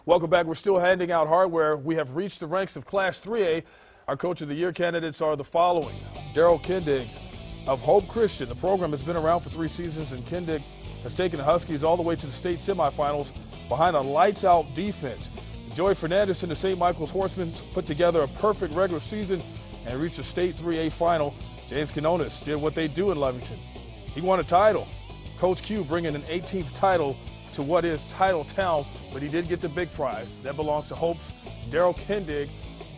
Welcome back. We're still handing out hardware. We have reached the ranks of Class 3A. Our Coach of the Year candidates are the following. Daryl Kindig of Hope Christian. The program has been around for 3 seasons, and Kindig has taken the Huskies all the way to the state semifinals behind a lights-out defense. Joey Fernandez and the St. Michael's Horsemen put together a perfect regular season and reached the state 3A final. James Quinones did what they do in Lovington. He won a title. Coach Q bringing an 18th title to what is Title Town, but he did get the big prize. That belongs to Hope's Daryl Kindig,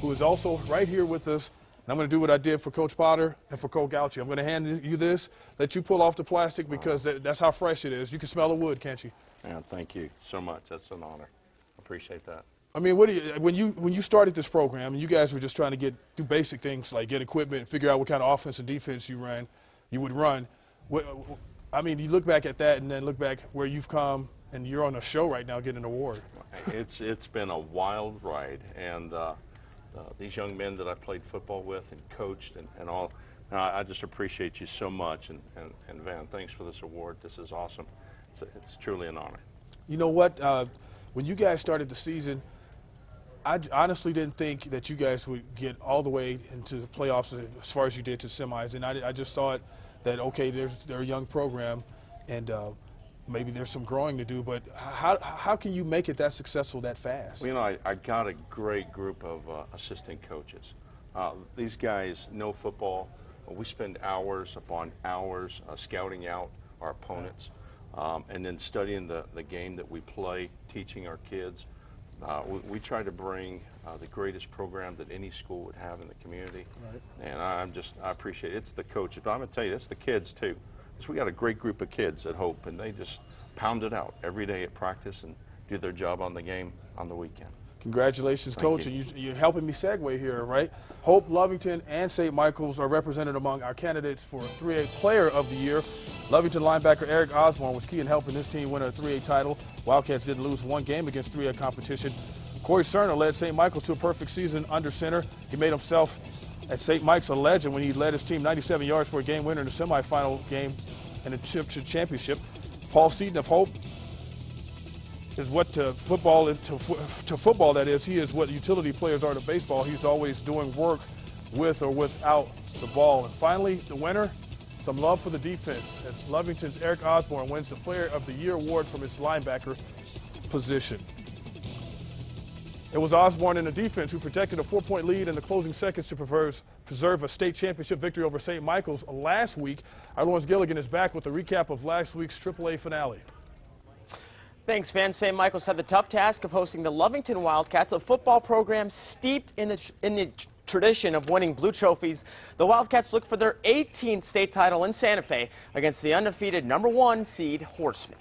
who is also right here with us. And I'm going to do what I did for Coach Potter and for Coach Gauchi. I'm going to hand you this, let you pull off the plastic because that's how fresh it is. You can smell the wood, can't you? Yeah, thank you so much. That's an honor. Appreciate that. I mean, when you started this program, and you guys were just trying to do basic things like get equipment, figure out what kind of offense and defense you would run. I mean, you look back at that and then look back where you've come, and you're on a show right now getting an award. It's been a wild ride, and these young men that I've played football with and coached and all, I just appreciate you so much. And Van, thanks for this award. This is awesome. It's truly an honor. You know what? When you guys started the season, I honestly didn't think that you guys would get all the way into the playoffs as far as you did to semis, and I just thought that, okay, they're a young program, and maybe there's some growing to do, but how can you make it that successful that fast? Well, you know, I got a great group of assistant coaches. These guys know football. We spend hours upon hours scouting out our opponents and then studying the game that we play, teaching our kids. We try to bring the greatest program that any school would have in the community. Right. And I appreciate it. It's the coaches, but I'm going to tell you, it's the kids too. We got a great group of kids at Hope, and they just pound it out every day at practice and do their job on the game on the weekend. Congratulations, Coach. And you're helping me segue here, right? Hope, Lovington, and St. Michael's are represented among our candidates for 3A Player of the Year. Lovington linebacker Eric Osborne was key in helping his team win a 3A title. Wildcats didn't lose one game against 3A competition. Corey Cerner led St. Michael's to a perfect season under center. He made himself at St. Mike's a legend when he led his team 97 yards for a game winner in the semifinal game in the championship. Paul Seaton of Hope is what to football that is. He is what utility players are to baseball. He's always doing work with or without the ball. And finally, the winner, some love for the defense as Lovington's Eric Osborne wins the Player of the Year award from his linebacker position. It was Osborne in the defense who protected a 4-point lead in the closing seconds to preserve a state championship victory over St. Michael's last week. Our Lawrence Gilligan is back with a recap of last week's AAA finale. Thanks, Van. St. Michael's had the tough task of hosting the Lovington Wildcats, a football program steeped in the tradition of winning blue trophies. The Wildcats look for their 18th state title in Santa Fe against the undefeated #1 seed Horsemen.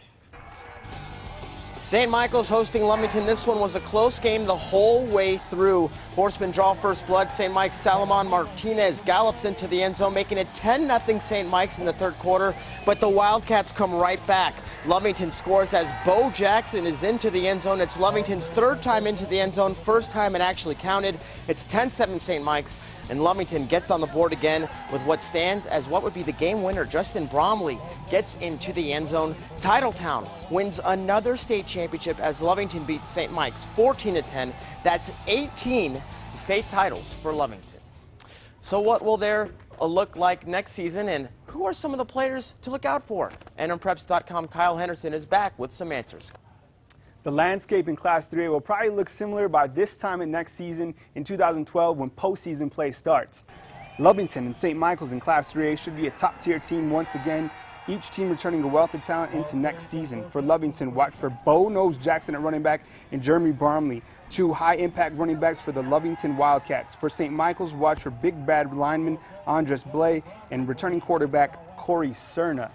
St. Michael's hosting Lovington. This one was a close game the whole way through. Horsemen draw first blood. St. Mike's Salomon Martinez gallops into the end zone, making it 10-0 St. Mike's in the third quarter, but the Wildcats come right back. Lovington scores as Bo Jackson is into the end zone. It's Lovington's third time into the end zone, first time it actually counted. It's 10-7 St. Mike's, and Lovington gets on the board again with what stands as what would be the game winner. Justin Bromley gets into the end zone. Titletown wins another state championship as Lovington beats St. Mike's 14-10. That's 18 state titles for Lovington. So what will their look like next season, and who are some of the players to look out for? NMPreps.com Kyle Henderson is back with some answers. The landscape in Class 3A will probably look similar by this time in next season in 2012 when postseason play starts. Lovington and St. Michael's in Class 3A should be a top-tier team once again, each team returning a wealth of talent into next season. For Lovington, watch for Bo Nose Jackson at running back and Jeremy Bromley, 2 high-impact running backs for the Lovington Wildcats. For St. Michael's, watch for big bad lineman Andres Blay and returning quarterback Corey Cerna.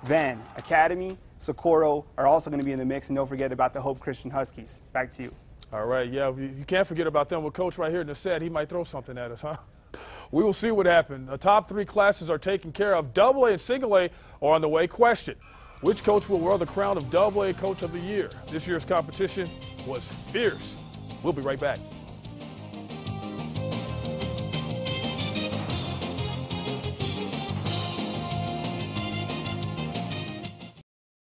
Van, Academy, Socorro are also going to be in the mix, and don't forget about the Hope Christian Huskies. Back to you. All right, yeah, you can't forget about them. With Coach right here in the set, he might throw something at us, huh? We will see what happens. The top 3 classes are taken care of. AA and Single A are on the way. Question: which coach will wear the crown of AA Coach of the Year? This year's competition was fierce. We'll be right back.